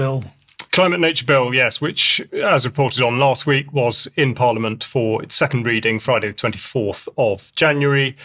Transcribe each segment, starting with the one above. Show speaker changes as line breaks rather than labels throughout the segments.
bill?
Climate Nature Bill, yes, which, as reported on last week, was in Parliament for its second reading Friday the 24th of January.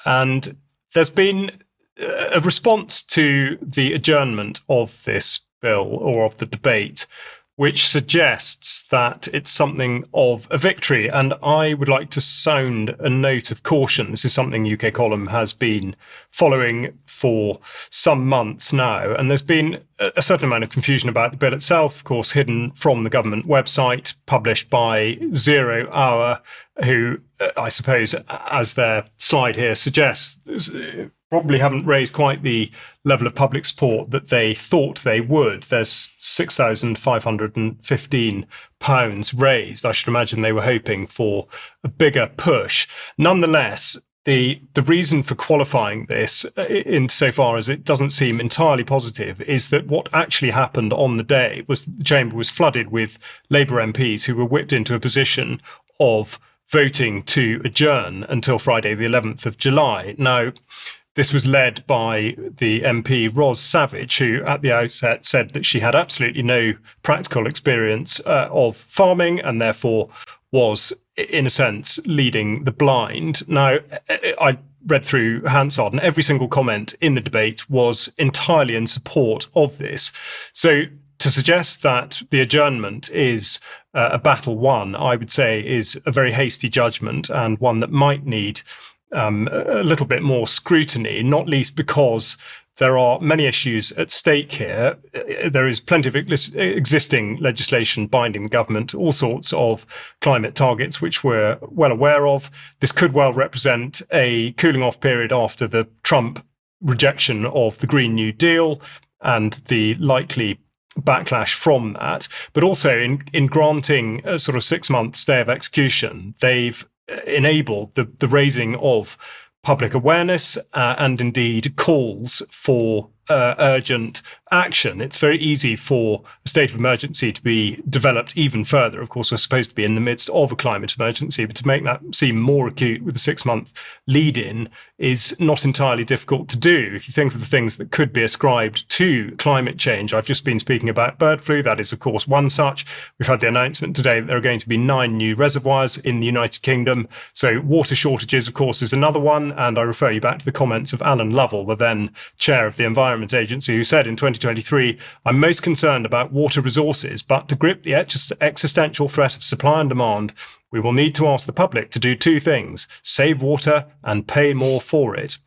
And there's been a response to the adjournment of this bill, or of the debate, which suggests that it's something of a victory. And I would like to sound a note of caution. This is something UK Column has been following for some months now. And there's been a certain amount of confusion about the bill itself, of course, hidden from the government website, published by Zerohour, who I suppose, as their slide here suggests, probably haven't raised quite the level of public support that they thought they would. There's £6,515 raised. I should imagine they were hoping for a bigger push. Nonetheless, the reason for qualifying this, insofar as it doesn't seem entirely positive, is that what actually happened on the day was the chamber was flooded with Labour MPs who were whipped into a position of voting to adjourn until Friday, the 11th of July. Now, this was led by the MP Ros Savage, who at the outset said that she had absolutely no practical experience of farming and therefore was, in a sense, leading the blind. Now, I read through Hansard, and every single comment in the debate was entirely in support of this. So to suggest that the adjournment is a battle won, I would say, is a very hasty judgment, and one that might need a little bit more scrutiny, not least because there are many issues at stake here. There is plenty of existing legislation binding the government, all sorts of climate targets, which we're well aware of. This could well represent a cooling off period after the Trump rejection of the Green New Deal and the likely backlash from that. But also in granting a sort of 6-month stay of execution, they've enabled the raising of public awareness and indeed calls for urgent action. It's very easy for a state of emergency to be developed even further. Of course, we're supposed to be in the midst of a climate emergency, but to make that seem more acute with a 6-month lead-in is not entirely difficult to do. If you think of the things that could be ascribed to climate change, I've just been speaking about bird flu. That is, of course, one such. We've had the announcement today that there are going to be 9 new reservoirs in the United Kingdom. So water shortages, of course, is another one. And I refer you back to the comments of Alan Lovell, the then chair of the Environment Agency, who said in 2023, "I'm most concerned about water resources, but to grip the existential threat of supply and demand, we will need to ask the public to do 2 things: save water and pay more for it."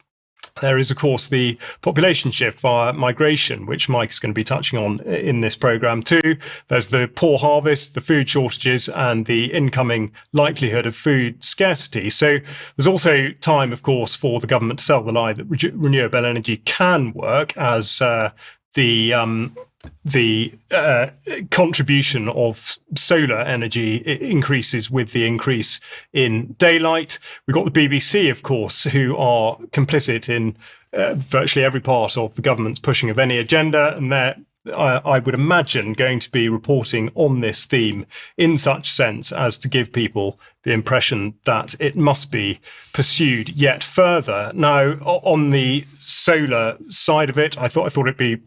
There is, of course, the population shift via migration, which Mike is going to be touching on in this programme too. There's the poor harvest, the food shortages, and the incoming likelihood of food scarcity. So there's also time, of course, for the government to sell the lie that renewable energy can work, as the contribution of solar energy increases with the increase in daylight. We've got the BBC, of course, who are complicit in virtually every part of the government's pushing of any agenda, and they're, I would imagine, going to be reporting on this theme in such sense as to give people the impression that it must be pursued yet further. Now, on the solar side of it, I thought it'd be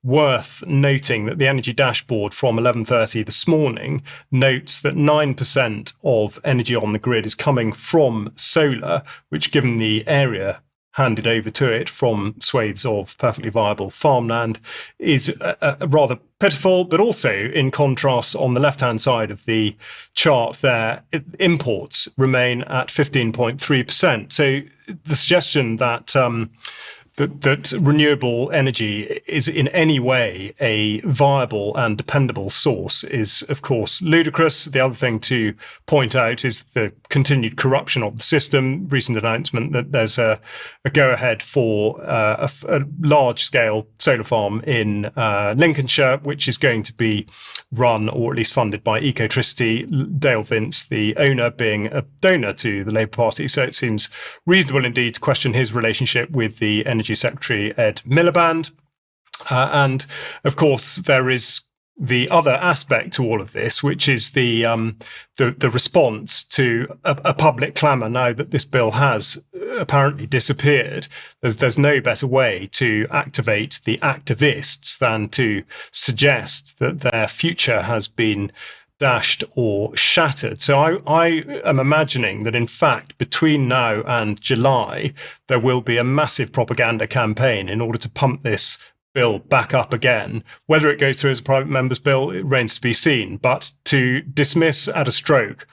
worth noting that the energy dashboard from 11:30 this morning notes that 9% of energy on the grid is coming from solar, which, given the area handed over to it from swathes of perfectly viable farmland, is rather pitiful. But also, in contrast, on the left-hand side of the chart there, imports remain at 15.3%. So the suggestion that that renewable energy is in any way a viable and dependable source is, of course, ludicrous. The other thing to point out is the continued corruption of the system. Recent announcement that there's a go-ahead for a large-scale solar farm in Lincolnshire, which is going to be run, or at least funded, by Ecotricity, Dale Vince, the owner, being a donor to the Labour Party. So it seems reasonable indeed to question his relationship with the Energy Secretary Ed Miliband. And of course, there is the other aspect to all of this, which is the response to a public clamour now that this bill has apparently disappeared. There's no better way to activate the activists than to suggest that their future has been dashed or shattered. So I am imagining that, in fact, between now and July, there will be a massive propaganda campaign in order to pump this bill back up again. Whether it goes through as a private member's bill, it remains to be seen. But to dismiss at a stroke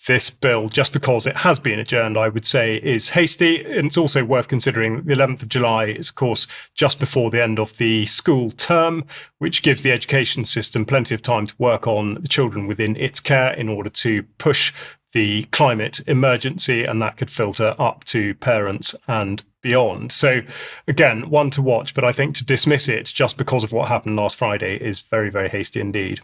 this bill just because it has been adjourned, I would say, is hasty. And it's also worth considering that the 11th of July is, of course, just before the end of the school term, which gives the education system plenty of time to work on the children within its care in order to push the climate emergency, and that could filter up to parents and beyond. So again, one to watch, but I think to dismiss it just because of what happened last Friday is very, very hasty indeed.